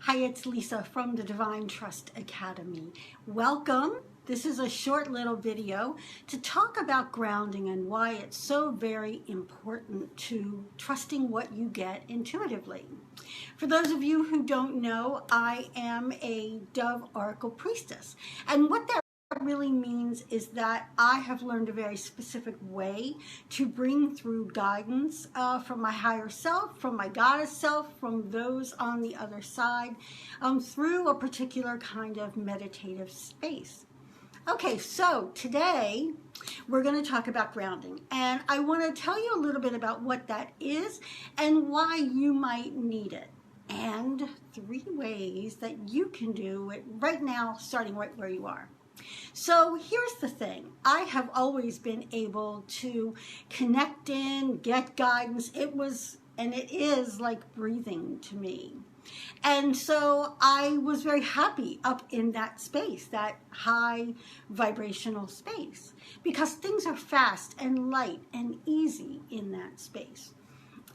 Hi, it's Lisa from the Divine Trust Academy. Welcome. This is a short little video to talk about grounding and why it's so very important to trusting what you get intuitively. For those of you who don't know, I am a Dove Oracle Priestess. And what that really means is that I have learned a very specific way to bring through guidance from my higher self, from my goddess self, from those on the other side, through a particular kind of meditative space. Okay, so today we're going to talk about grounding, and I want to tell you a little bit about what that is and why you might need it, and 3 ways that you can do it right now, starting right where you are. So here's the thing. I have always been able to connect in, get guidance. It is like breathing to me. And so I was very happy up in that space, that high vibrational space, because things are fast and light and easy in that space.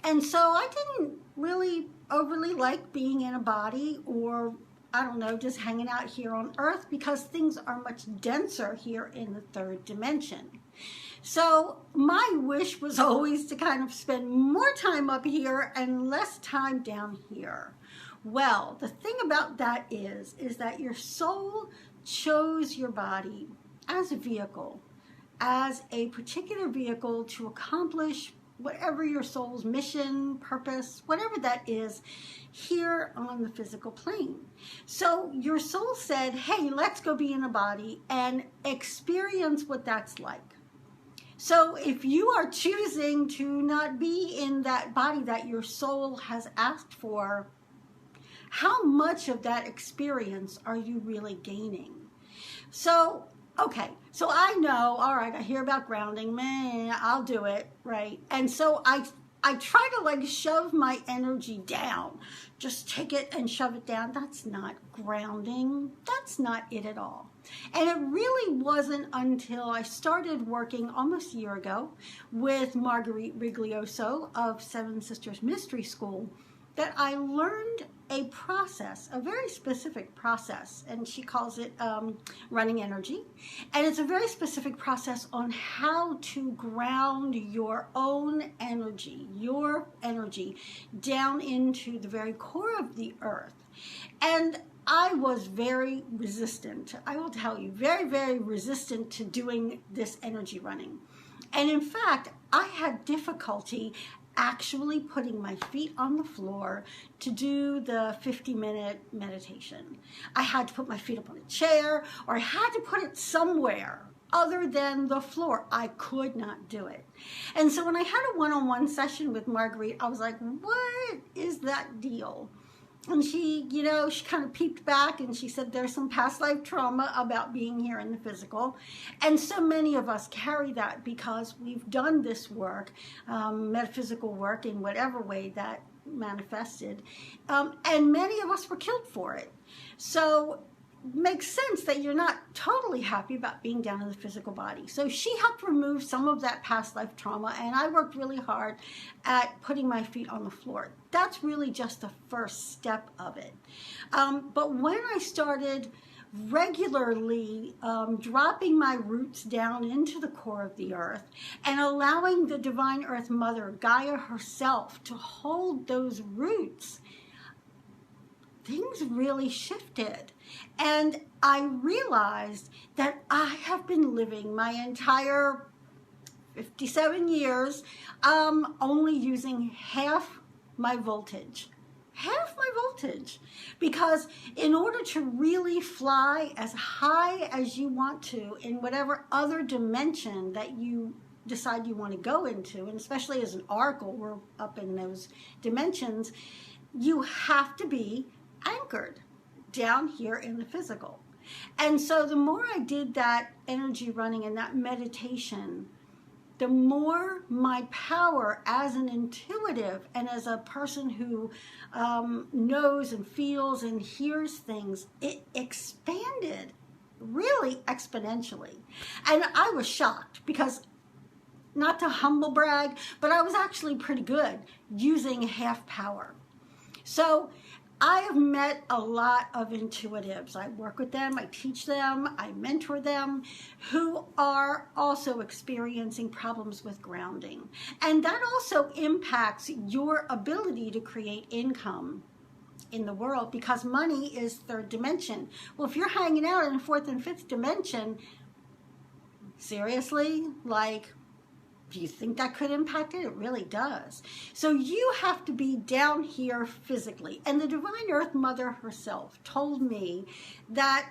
And so I didn't really overly like being in a body or I don't know, just hanging out here on Earth, because things are much denser here in the 3rd dimension. So my wish was always to kind of spend more time up here and less time down here. Well, the thing about that is that your soul chose your body as a vehicle, as a particular vehicle to accomplish whatever your soul's mission, purpose, whatever that is, here on the physical plane. So your soul said, hey, let's go be in a body and experience what that's like. So if you are choosing to not be in that body that your soul has asked for, how much of that experience are you really gaining? So okay, so I know, all right, I hear about grounding, man, I'll do it, right? And so I try to like shove my energy down, just take it and shove it down. That's not grounding. That's not it at all. And it really wasn't until I started working almost a year ago with Marguerite Riglioso of Seven Sisters Mystery School that I learned a process, a very specific process, and she calls it running energy. And it's a very specific process on how to ground your own energy, your energy, down into the very core of the earth. And I was very resistant, I will tell you, very, very resistant to doing this energy running. And in fact, I had difficulty actually putting my feet on the floor to do the 50-minute meditation. I had to put my feet up on a chair, or I had to put it somewhere other than the floor. I could not do it. And so when I had a one-on-one session with Marguerite, I was like, what is that deal? And she, she kind of peeped back and she said, there's some past life trauma about being here in the physical. And so many of us carry that because we've done this work, metaphysical work in whatever way that manifested. And many of us were killed for it. So it makes sense that you're not totally happy about being down in the physical body. So she helped remove some of that past life trauma, and I worked really hard at putting my feet on the floor. That's really just the first step of it. But when I started regularly dropping my roots down into the core of the earth and allowing the Divine Earth Mother, Gaia herself, to hold those roots, things really shifted. And I realized that I have been living my entire 57 years only using half my voltage. Half my voltage. Because in order to really fly as high as you want to in whatever other dimension that you decide you want to go into, and especially as an oracle, we're up in those dimensions, you have to be anchored down here in the physical. And so the more I did that energy running and that meditation, the more my power as an intuitive and as a person who knows and feels and hears things, it expanded really exponentially. And I was shocked because, not to humble brag, but I was actually pretty good using half power. So I have met a lot of intuitives. I work with them, I teach them, I mentor them, who are also experiencing problems with grounding. And that also impacts your ability to create income in the world, because money is third dimension. Well, if you're hanging out in fourth and fifth dimension, seriously, like, do you think that could impact it? It really does. So you have to be down here physically. And the Divine Earth Mother herself told me that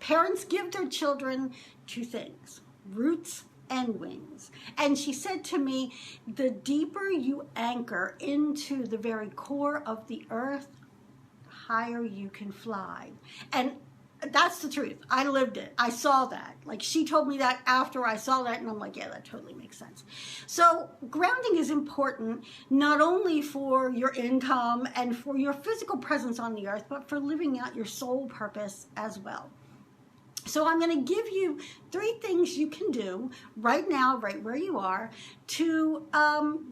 parents give their children two things: roots and wings. And she said to me, the deeper you anchor into the very core of the earth, the higher you can fly. And that's the truth. I lived it. I saw that. Like, she told me that after I saw that, and I'm like, yeah, that totally makes sense. So grounding is important not only for your income and for your physical presence on the earth, but for living out your soul purpose as well. So I'm going to give you 3 things you can do right now, right where you are, to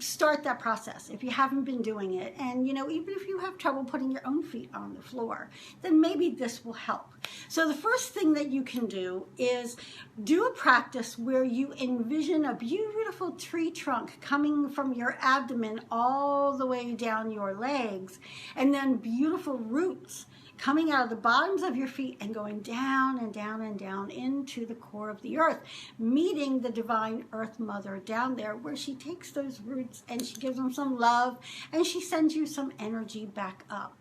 start that process if you haven't been doing it. And, you know, even if you have trouble putting your own feet on the floor, then maybe this will help. So the first thing that you can do is do a practice where you envision a beautiful tree trunk coming from your abdomen all the way down your legs, and then beautiful roots coming out of the bottoms of your feet and going down and down and down into the core of the earth, meeting the Divine Earth Mother down there, where she takes those roots and she gives them some love and she sends you some energy back up.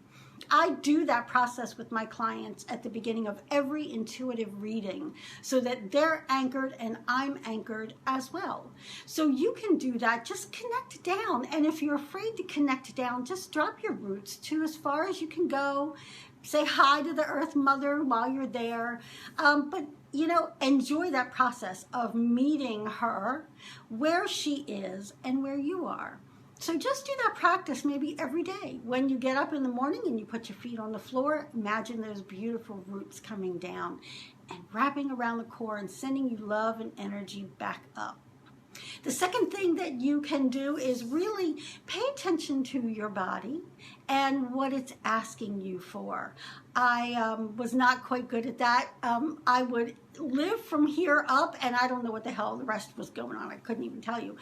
I do that process with my clients at the beginning of every intuitive reading so that they're anchored and I'm anchored as well. So you can do that. Just connect down. And if you're afraid to connect down, just drop your roots to as far as you can go. Say hi to the Earth Mother while you're there. But, you know, enjoy that process of meeting her where she is and where you are. So just do that practice maybe every day. When you get up in the morning and you put your feet on the floor, imagine those beautiful roots coming down and wrapping around the core and sending you love and energy back up. The second thing that you can do is really pay attention to your body and what it's asking you for. I was not quite good at that. I would live from here up, and I don't know what the hell the rest was going on. I couldn't even tell you.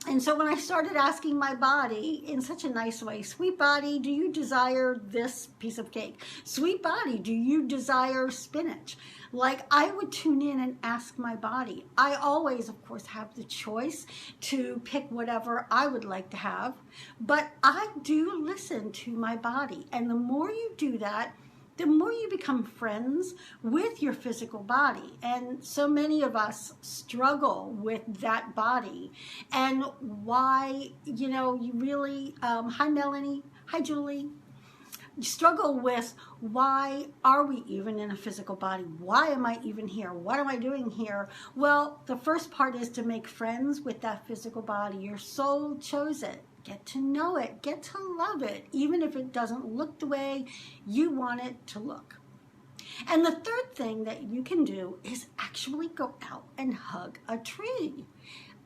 And so when I started asking my body in such a nice way, sweet body, do you desire this piece of cake? Sweet body, do you desire spinach? Like, I would tune in and ask my body. I always, of course, have the choice to pick whatever I would like to have, but I do listen to my body. And the more you do that, the more you become friends with your physical body. And so many of us struggle with that body and why, you know, you really, hi Melanie, hi Julie, you struggle with why are we even in a physical body? Why am I even here? What am I doing here? Well, the first part is to make friends with that physical body. Your soul chose it. Get to know it, get to love it, even if it doesn't look the way you want it to look. And the third thing that you can do is actually go out and hug a tree.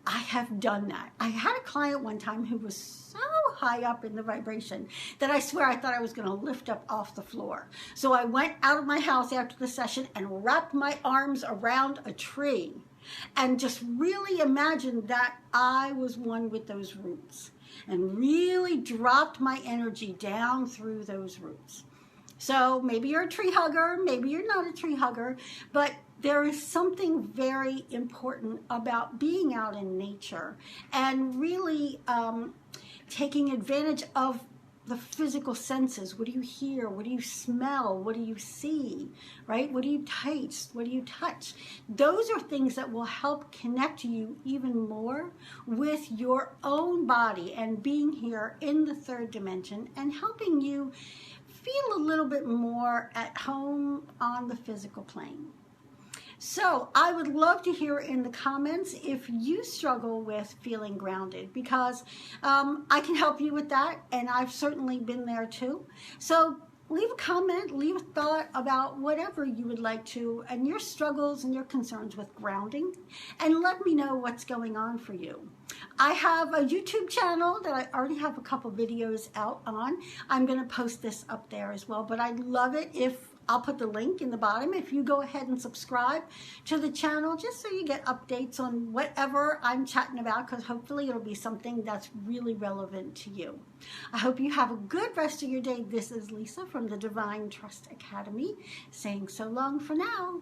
I have done that. I had a client one time who was so high up in the vibration that I swear I thought I was going to lift up off the floor. So I went out of my house after the session and wrapped my arms around a tree and just really imagined that I was one with those roots, and really dropped my energy down through those roots. So maybe you're a tree hugger, maybe you're not a tree hugger, but there is something very important about being out in nature and really taking advantage of the physical senses. What do you hear? What do you smell? What do you see? Right? What do you taste? What do you touch? Those are things that will help connect you even more with your own body and being here in the third dimension, and helping you feel a little bit more at home on the physical plane. So I would love to hear in the comments if you struggle with feeling grounded, because I can help you with that, and I've certainly been there too. So leave a comment, leave a thought about whatever you would like to, and your struggles and your concerns with grounding, and let me know what's going on for you. I have a YouTube channel that I already have a couple videos out on. I'm going to post this up there as well, but I'd love it if I'll put the link in the bottom if you go ahead and subscribe to the channel, just so you get updates on whatever I'm chatting about, because hopefully it'll be something that's really relevant to you. I hope you have a good rest of your day. This is Lisa from the Divine Trust Academy saying so long for now.